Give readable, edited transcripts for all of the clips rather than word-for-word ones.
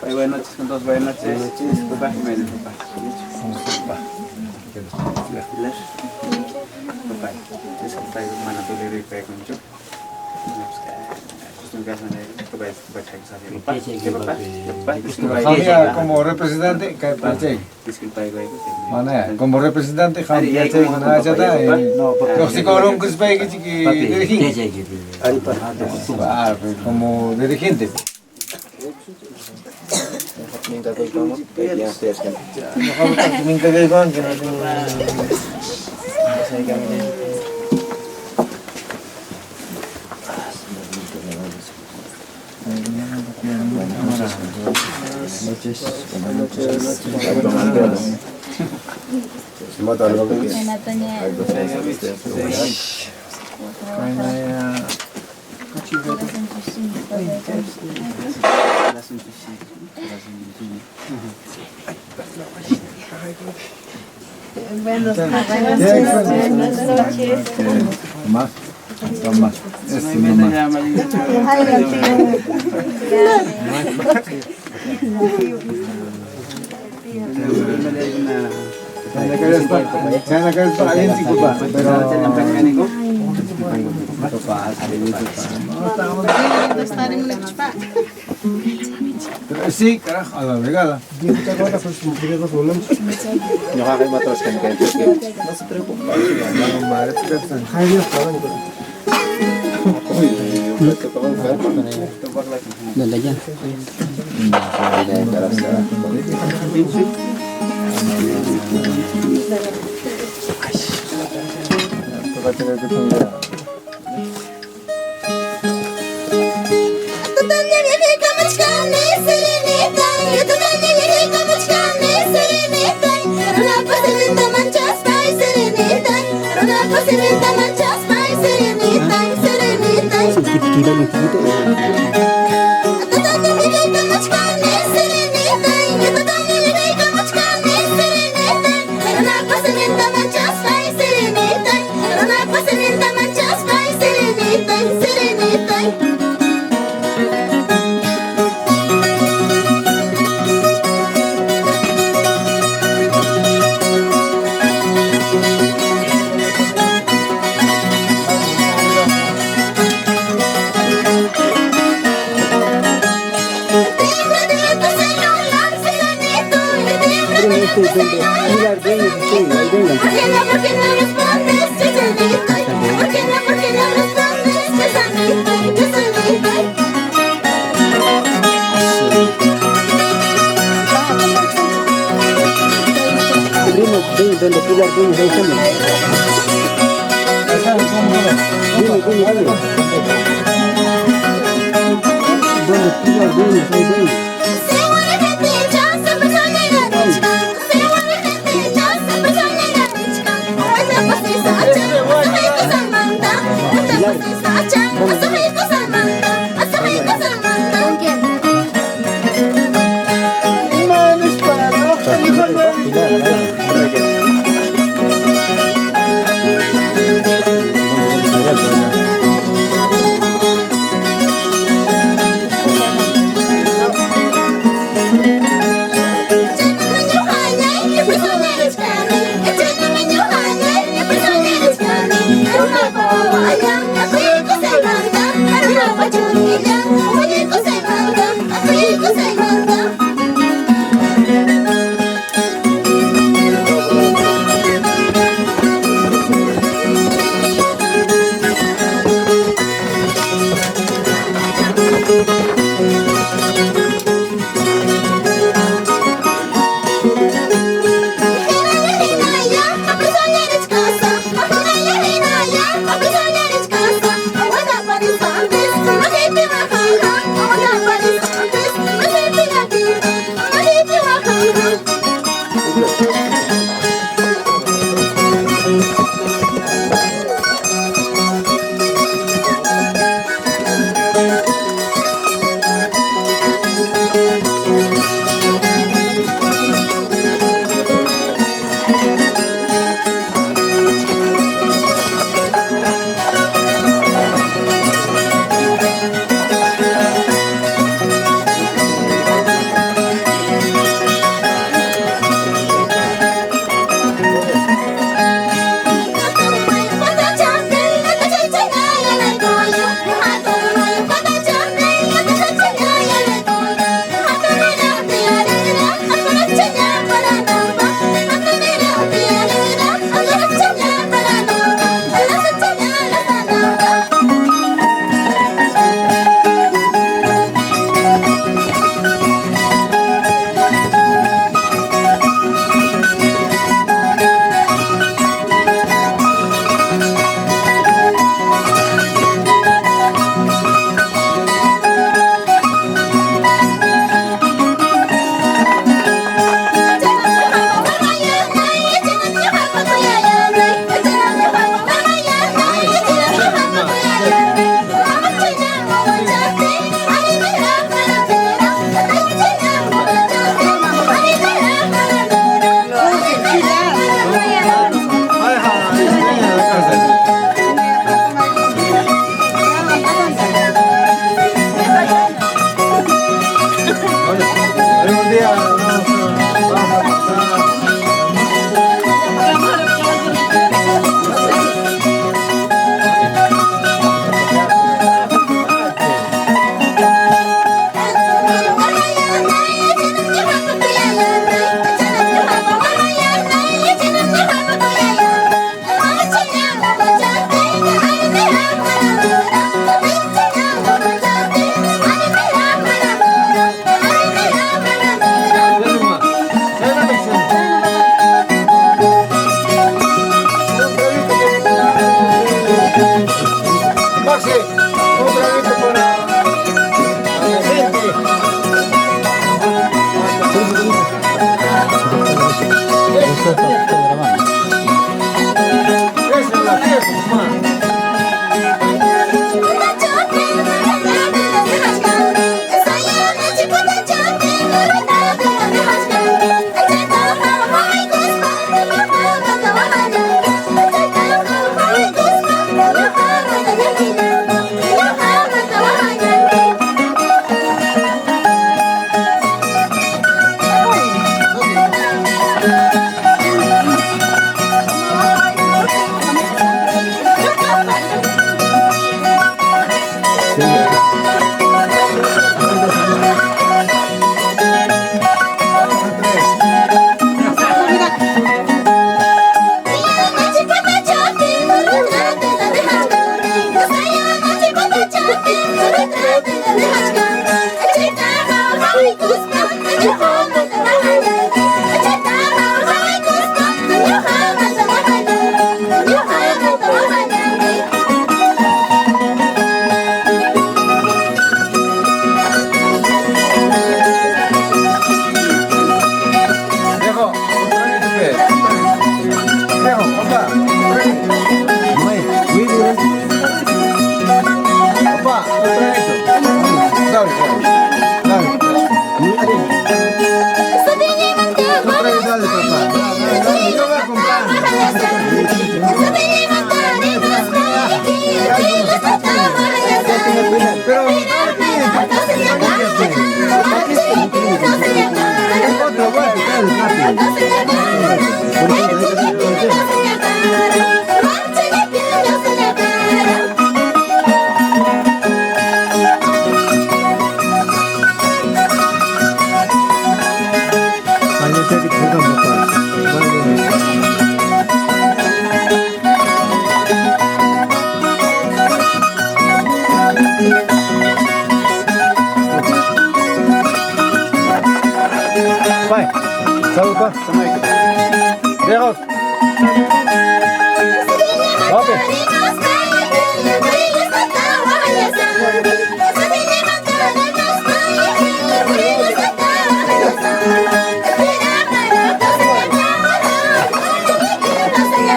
Buenas noches con todos, buenas noches. Papá, papá. Papá, disculpa, mana boleh repair kunci. Como representante, disculpa, mana ya, como representante, como dirigente. Minta kay kamu, kaya stres kan. Minta kay kamu, saya kami. Semua tahu apa ini. Buenas noches. Más, más. Saya nak kata pakai sih kuba, pero sí, carajo, a la regala. Nakakamatroskan kayo. No se preocupe. Lalagyan. Otro vuelto, claro, rápido. Ayo cari kerja bapak. Vai, saluta. Lejos. Oke.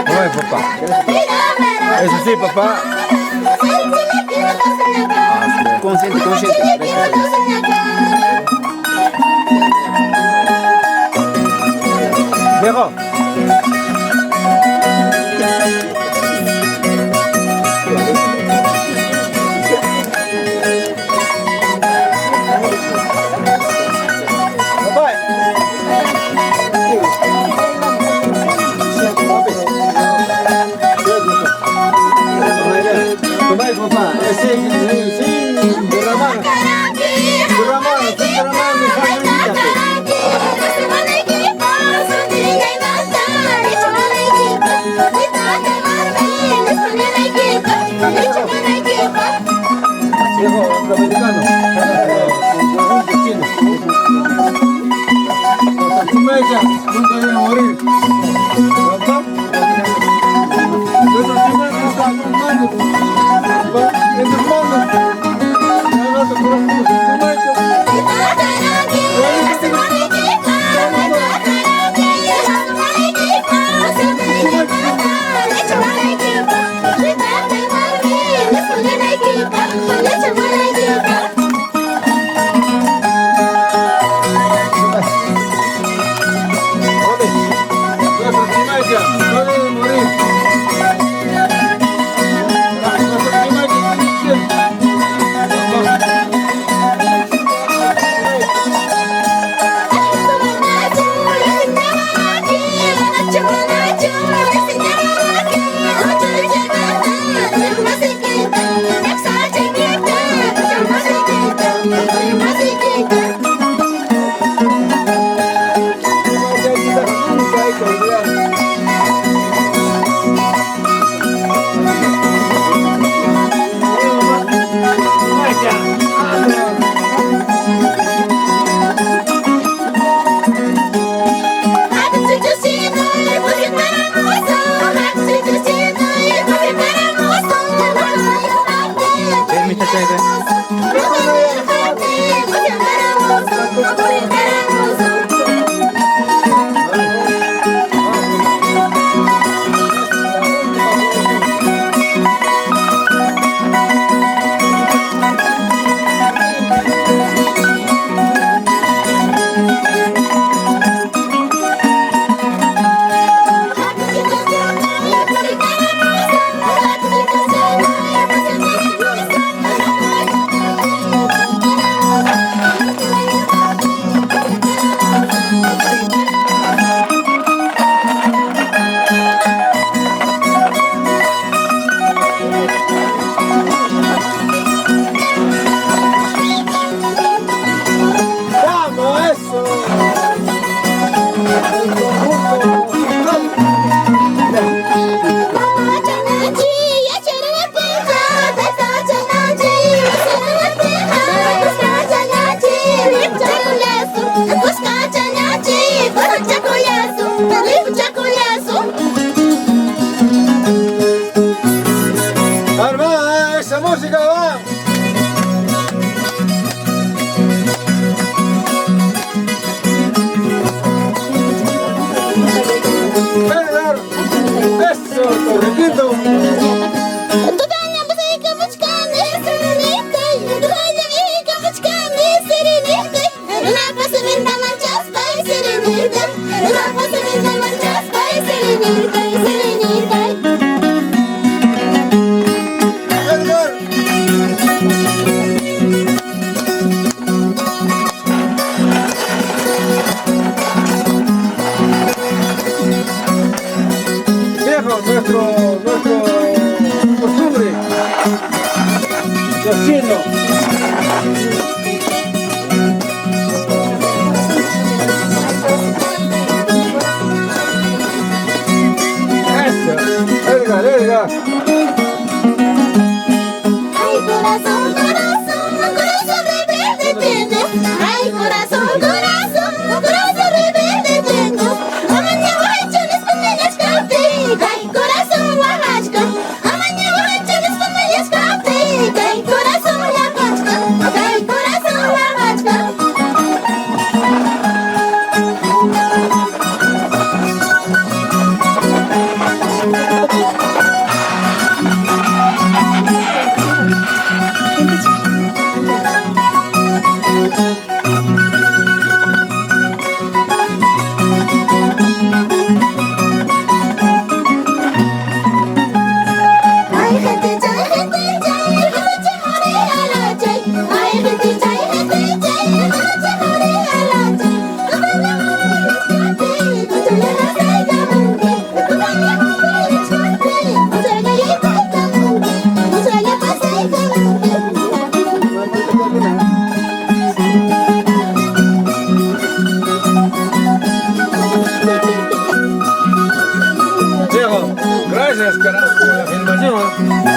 Vai, papá. Eso sí, papá. Consciente, consciente. Viejo. Vai, papá. Ese, sí, derramar. Derramar, derramar mi familia. Viejo, dominicano. Chino. Los chimeya nunca van a morir. ¿Verdad? Los chimeya están hermanos. En tus manos. No te preocupes. Cochino. Eso. Edgar, Edgar. Ay, corazón, corazón, corazón rebelde tengo. Ay, corazón, corazón, corazón rebelde tengo. Amanya wahachones panayas kape. Ay, corazón wahachka. Amanya wahachones panayas kape. Ay, corazón wahachka. Ay, corazón wahachka. Ay, gente chay, gente more ala chay. Ay, gente chay, gente more ala chay. Amanya wahachones kape. Kuchaya nasay kamungi. Amanya wahachones kape. Kuchaya yitay kamungi. Kuchaya pasay kamungi. Diego, gracias, carajo, por la filmación.